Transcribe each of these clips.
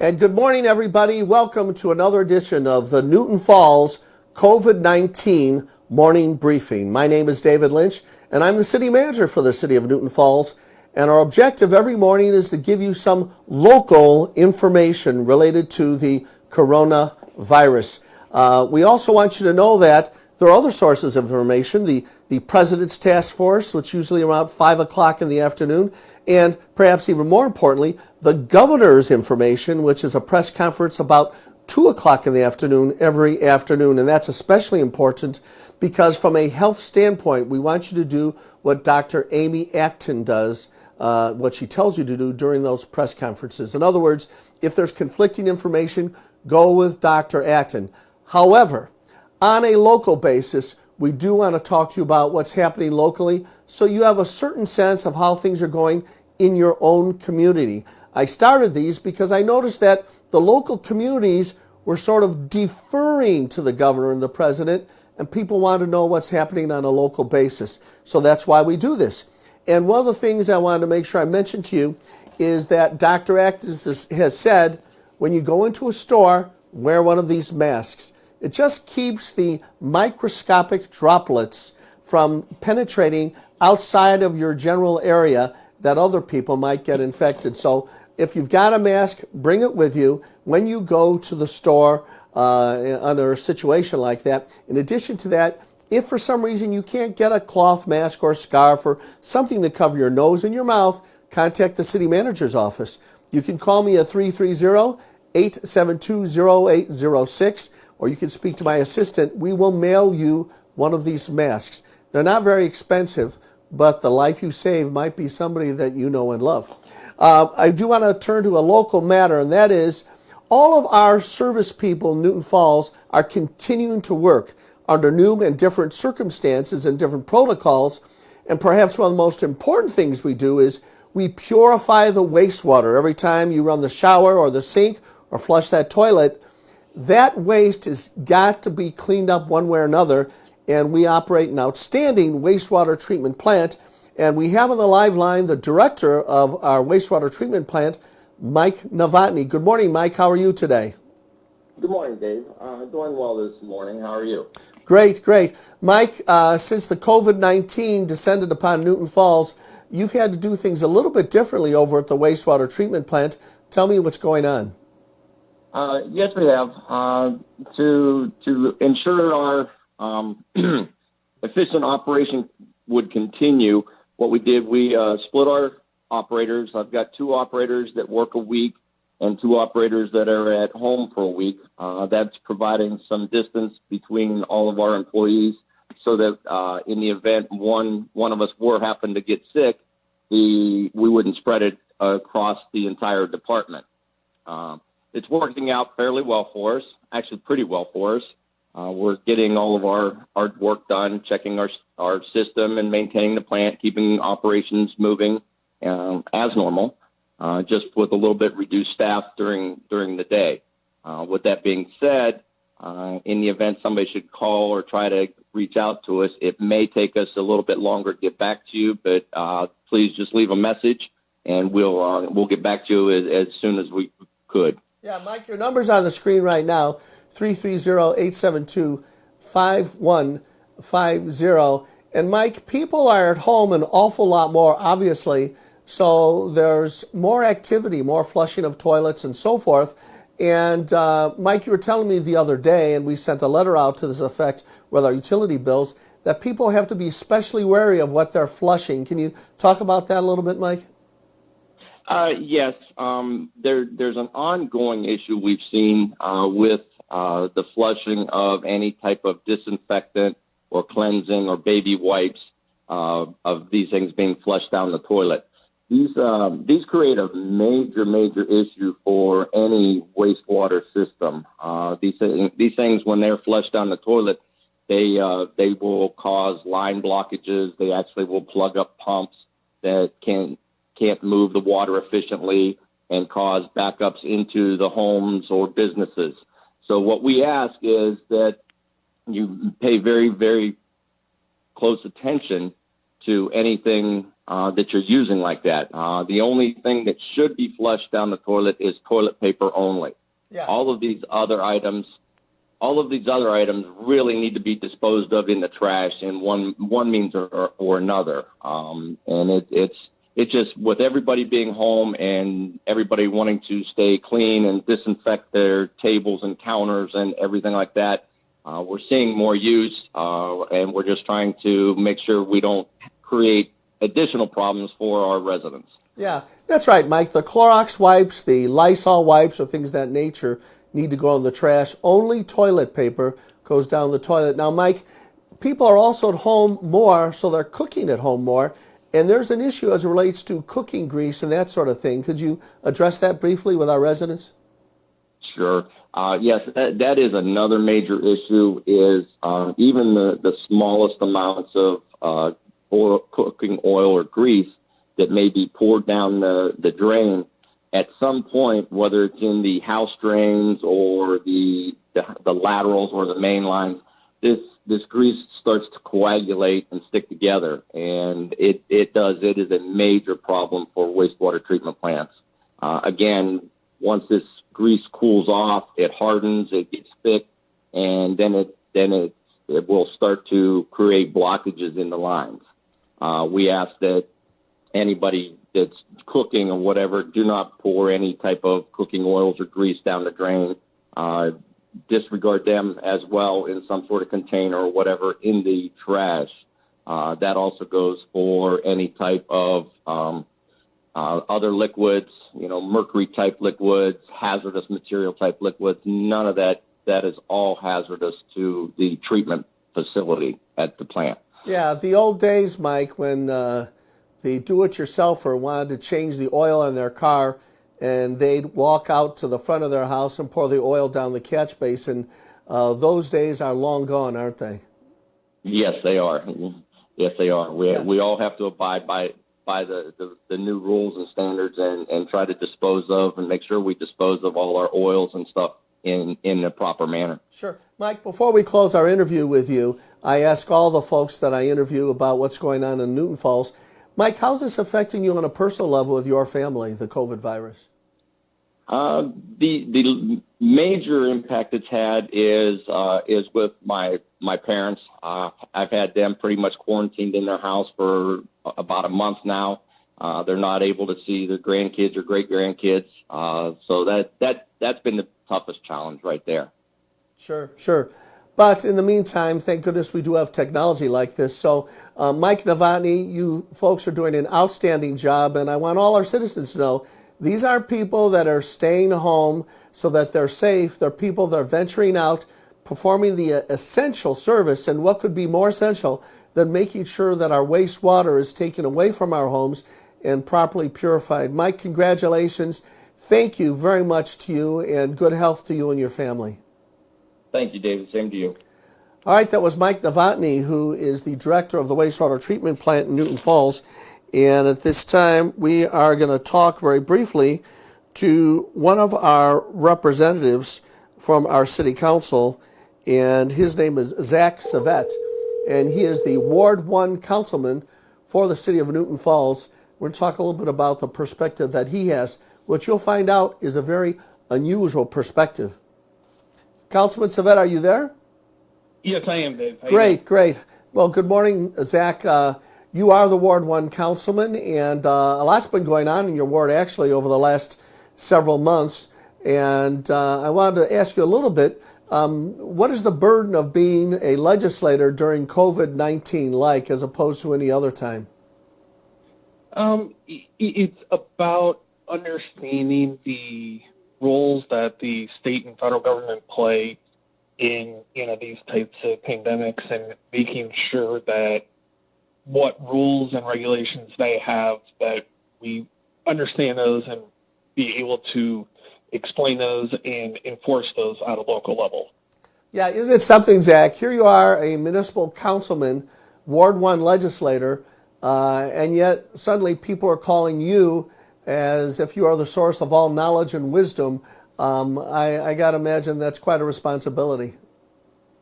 And good morning, everybody. Welcome to another edition of the Newton Falls COVID-19 Morning Briefing. My name is David Lynch, and I'm the city manager for the city of Newton Falls. And our objective every morning is to give you some local information related to the coronavirus. We also want you to know that there are other sources of information, the President's Task Force, which usually around 5 o'clock in the afternoon, and perhaps even more importantly, the governor's information, which is a press conference about 2 o'clock in the afternoon every afternoon. And that's especially important because from a health standpoint, we want you to do what Dr. Amy Acton does, what she tells you to do during those press conferences. In other words, if there's conflicting information, go with Dr. Acton. However, on a local basis, we do want to talk to you about what's happening locally so you have a certain sense of how things are going in your own community. I started these because I noticed that the local communities were sort of deferring to the governor and the president, and people want to know what's happening on a local basis. So that's why we do this. And one of the things I wanted to make sure I mentioned to you is that Dr. Acton has said, when you go into a store, wear one of these masks. It just keeps the microscopic droplets from penetrating outside of your general area that other people might get infected. So if you've got a mask, bring it with you when you go to the store under a situation like that. In addition to that, if for some reason you can't get a cloth mask or a scarf or something to cover your nose and your mouth, contact the city manager's office. You can call me at 330-872-0806, or you can speak to my assistant. We will mail you one of these masks. They're not very expensive, but the life you save might be somebody that you know and love. I do want to turn to a local matter, and that is all of our service people in Newton Falls are continuing to work under new and different circumstances and different protocols. And perhaps one of the most important things we do is we purify the wastewater. Every time you run the shower or the sink or flush that toilet, that waste has got to be cleaned up one way or another, and we operate an outstanding wastewater treatment plant. And we have on the live line the director of our wastewater treatment plant, Mike Novotny. Good morning, Mike. How are you today? Good morning, Dave. Doing well this morning. How are you? Great, great. Mike, since the COVID-19 descended upon Newton Falls, you've had to do things a little bit differently over at the wastewater treatment plant. Tell me what's going on. Yes, we have. To ensure our efficient operation would continue, what we did, we split our operators. I've got 2 operators that work a week and 2 operators that are at home for a week. That's providing some distance between all of our employees so that in the event one of us happened to get sick, we wouldn't spread it across the entire department. It's working out fairly well for us, actually pretty well for us. We're getting all of our work done, checking our system and maintaining the plant, keeping operations moving as normal, just with a little bit reduced staff during the day. With that being said, in the event somebody should call or try to reach out to us, it may take us a little bit longer to get back to you, but please just leave a message and we'll get back to you as soon as we could. Yeah, Mike, your number's on the screen right now, 330-872-5150. And Mike, people are at home an awful lot more, obviously, so there's more activity, more flushing of toilets and so forth. And Mike, you were telling me the other day, and we sent a letter out to this effect with our utility bills, that people have to be especially wary of what they're flushing. Can you talk about that a little bit, Mike? Yes, there's an ongoing issue we've seen with the flushing of any type of disinfectant or cleansing or baby wipes of these things being flushed down the toilet. These create a major issue for any wastewater system. These things, when they're flushed down the toilet, they will cause line blockages. They actually will plug up pumps that can't move the water efficiently and cause backups into the homes or businesses. So what we ask is that you pay very, very close attention to anything that you're using like that. The only thing that should be flushed down the toilet is toilet paper only. Yeah. All of these other items really need to be disposed of in the trash in one means or another. And it's just with everybody being home and everybody wanting to stay clean and disinfect their tables and counters and everything like that. We're seeing more use, and we're just trying to make sure we don't create additional problems for our residents. Yeah, that's right, Mike. The Clorox wipes, the Lysol wipes, or things of that nature need to go in the trash. Only toilet paper goes down the toilet. Now, Mike, people are also at home more, so they're cooking at home more. And there's an issue as it relates to cooking grease and that sort of thing. Could you address that briefly with our residents? Sure. Yes, that is another major issue is even the smallest amounts of cooking oil or grease that may be poured down the drain at some point, whether it's in the house drains or the laterals or the main lines, this grease starts to coagulate and stick together, and it is a major problem for wastewater treatment plants. Again, once this grease cools off, it hardens, it gets thick, and then it will start to create blockages in the lines. We ask that anybody that's cooking or whatever, do not pour any type of cooking oils or grease down the drain. Disregard them as well in some sort of container or whatever in the trash. That also goes for any type of other liquids, mercury type liquids, hazardous material type liquids. None of that is all hazardous to the treatment facility at the plant. Yeah, the old days, Mike, when the do-it-yourselfer wanted to change the oil in their car, and they'd walk out to the front of their house and pour the oil down the catch basin. Those days are long gone, aren't they? Yes, they are. Yes, they are. We all have to abide by the new rules and standards and try to dispose of and make sure we dispose of all our oils and stuff in the proper manner. Sure. Mike, before we close our interview with you, I ask all the folks that I interview about what's going on in Newton Falls. Mike, how's this affecting you on a personal level with your family, the COVID virus? The major impact it's had is with my parents. I've had them pretty much quarantined in their house for about a month now. They're not able to see their grandkids or great grandkids. So that's been the toughest challenge right there. Sure. But in the meantime, thank goodness we do have technology like this. So, Mike Novotny, you folks are doing an outstanding job, and I want all our citizens to know these are people that are staying home so that they're safe. They're people that are venturing out, performing the essential service, and what could be more essential than making sure that our wastewater is taken away from our homes and properly purified. Mike, congratulations. Thank you very much to you, and good health to you and your family. Thank you, David. Same to you. All right, that was Mike Novotny, who is the director of the wastewater treatment plant in Newton Falls. And at this time, we are going to talk very briefly to one of our representatives from our city council, and his name is Zach Savette, and he is the Ward 1 councilman for the city of Newton Falls. We're going to talk a little bit about the perspective that he has, which you'll find out is a very unusual perspective. Councilman Savette, are you there? Yes, I am, Dave. Great. Well, good morning, Zach. You are the Ward 1 councilman, and a lot's been going on in your ward, actually, over the last several months. And I wanted to ask you a little bit, what is the burden of being a legislator during COVID-19 like, as opposed to any other time? It's about understanding the roles that the state and federal government play in these types of pandemics, and making sure that what rules and regulations they have, that we understand those and be able to explain those and enforce those at a local level. Yeah, isn't it something, Zach? Here you are, a municipal councilman, Ward 1 legislator, and yet suddenly people are calling you as if you are the source of all knowledge and wisdom. I got to imagine that's quite a responsibility.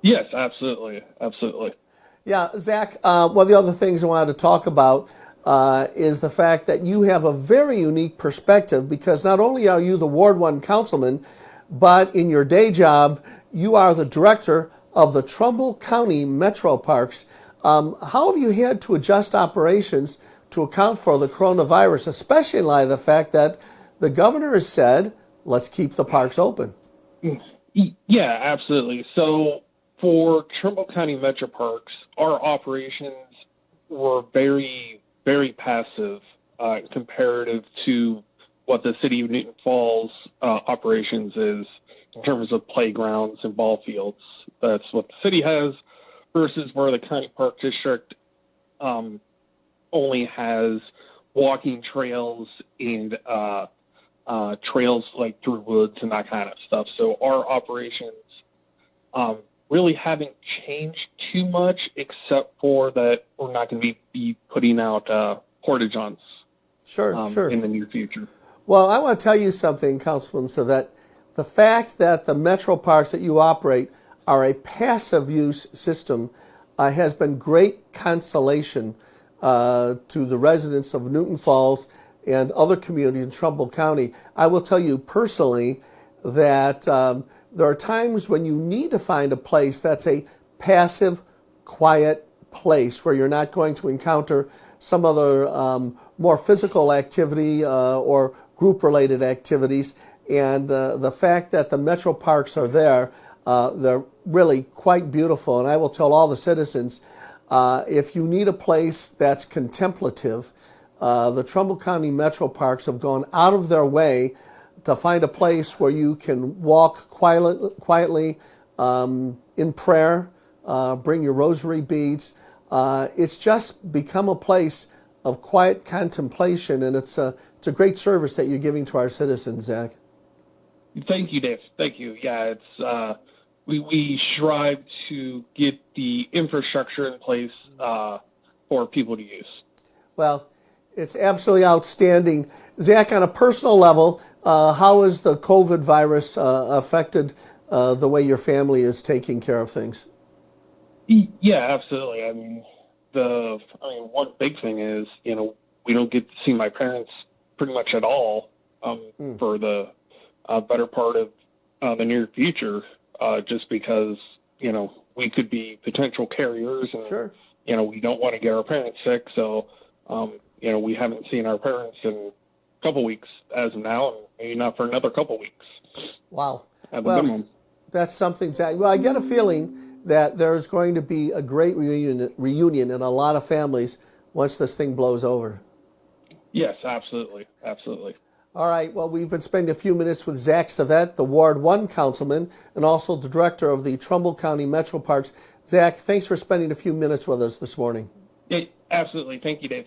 Yes, absolutely. Yeah, Zach, one of the other things I wanted to talk about, is the fact that you have a very unique perspective, because not only are you the Ward 1 councilman, but in your day job, you are the director of the Trumbull County Metro Parks. How have you had to adjust operations to account for the coronavirus, especially in light of the fact that the governor has said, let's keep the parks open? Yeah, absolutely. So for Trumbull County Metro Parks, our operations were very, very passive comparative to what the city of Newton Falls operations is in terms of playgrounds and ball fields. That's what the city has versus where the county park district only has walking trails and trails like through woods and that kind of stuff. So our operations really haven't changed too much, except for that we're not going to be putting out porta-johns Sure. in the near future. Well, I want to tell you something, Councilman Savette. The fact that the metro parks that you operate are a passive use system has been great consolation to the residents of Newton Falls and other communities in Trumbull County. I will tell you personally that there are times when you need to find a place that's a passive, quiet place where you're not going to encounter some other more physical activity or group-related activities. And the fact that the metro parks are there, they're really quite beautiful. And I will tell all the citizens, if you need a place that's contemplative, the Trumbull County Metro Parks have gone out of their way to find a place where you can walk quietly in prayer, bring your rosary beads. It's just become a place of quiet contemplation, and it's a great service that you're giving to our citizens, Zach. Thank you, Dave. Thank you. Yeah, it's we strive to get the infrastructure in place for people to use. Well, it's absolutely outstanding. Zach, on a personal level, how has the COVID virus affected the way your family is taking care of things? Yeah, absolutely. I mean, one big thing is, we don't get to see my parents pretty much at all for the better part of the near future, just because, we could be potential carriers and, Sure. We don't want to get our parents sick. So, we haven't seen our parents in a couple weeks as of now, and maybe not for another couple weeks. Wow. At the minimum. That's something, Zach. Well, I get a feeling that there's going to be a great reunion in a lot of families once this thing blows over. Yes, absolutely. Absolutely. All right. Well, we've been spending a few minutes with Zach Savette, the Ward 1 councilman, and also the director of the Trumbull County Metro Parks. Zach, thanks for spending a few minutes with us this morning. Yeah, absolutely. Thank you, Dave.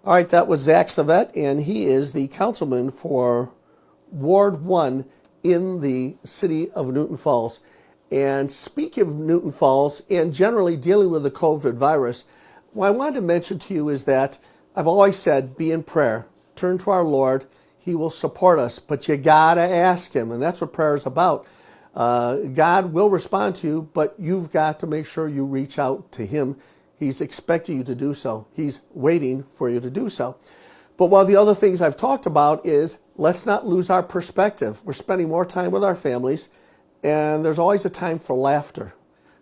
All right. That was Zach Savette, and he is the councilman for Ward 1 in the city of Newton Falls. And speaking of Newton Falls and generally dealing with the COVID virus, what I wanted to mention to you is that I've always said, be in prayer. Turn to our Lord. He will support us, but you got to ask him, and that's what prayer is about. God will respond to you, but you've got to make sure you reach out to him. He's expecting you to do so. He's waiting for you to do so. But one of the other things I've talked about is let's not lose our perspective. We're spending more time with our families, and there's always a time for laughter,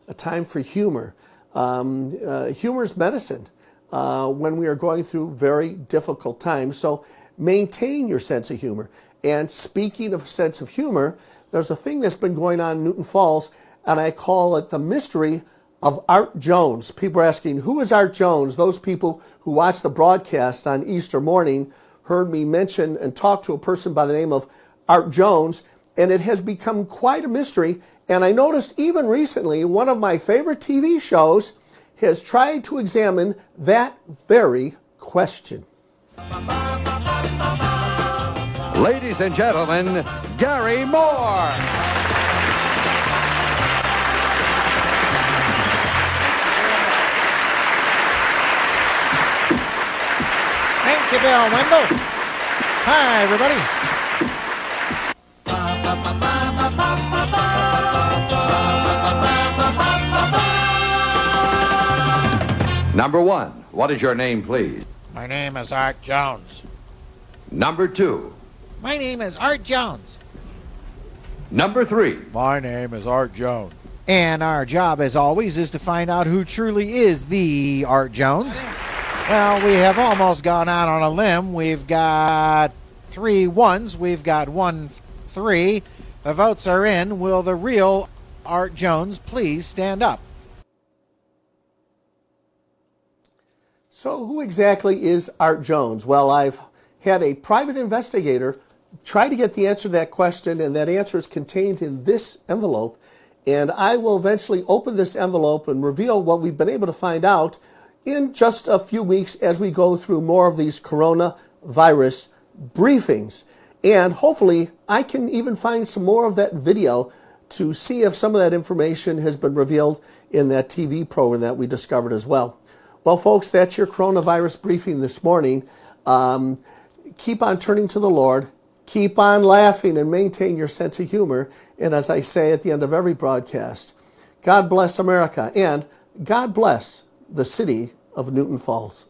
a time for humor. Humor is medicine when we are going through very difficult times. So maintain your sense of humor. And speaking of sense of humor, there's a thing that's been going on in Newton Falls, and I call it the mystery of Art Jones. People are asking, who is Art Jones? Those people who watched the broadcast on Easter morning heard me mention and talk to a person by the name of Art Jones, and it has become quite a mystery. And I noticed even recently, one of my favorite TV shows has tried to examine that very question. Ladies and gentlemen, Gary Moore. Thank you, Bill Wendell. Hi, everybody. Number one, what is your name, please? My name is Art Jones. Number 2. My name is Art Jones. Number 3. My name is Art Jones. And our job, as always, is to find out who truly is the Art Jones. Well, we have almost gone out on a limb. We've got 3 ones. We've got 1 3. The votes are in. Will the real Art Jones please stand up? So who exactly is Art Jones? Well, I've had a private investigator try to get the answer to that question, and that answer is contained in this envelope. And I will eventually open this envelope and reveal what we've been able to find out in just a few weeks as we go through more of these coronavirus briefings. And hopefully I can even find some more of that video to see if some of that information has been revealed in that TV program that we discovered as well. Well, folks, that's your coronavirus briefing this morning. Keep on turning to the Lord. Keep on laughing and maintain your sense of humor. And as I say at the end of every broadcast, God bless America and God bless the city of Newton Falls.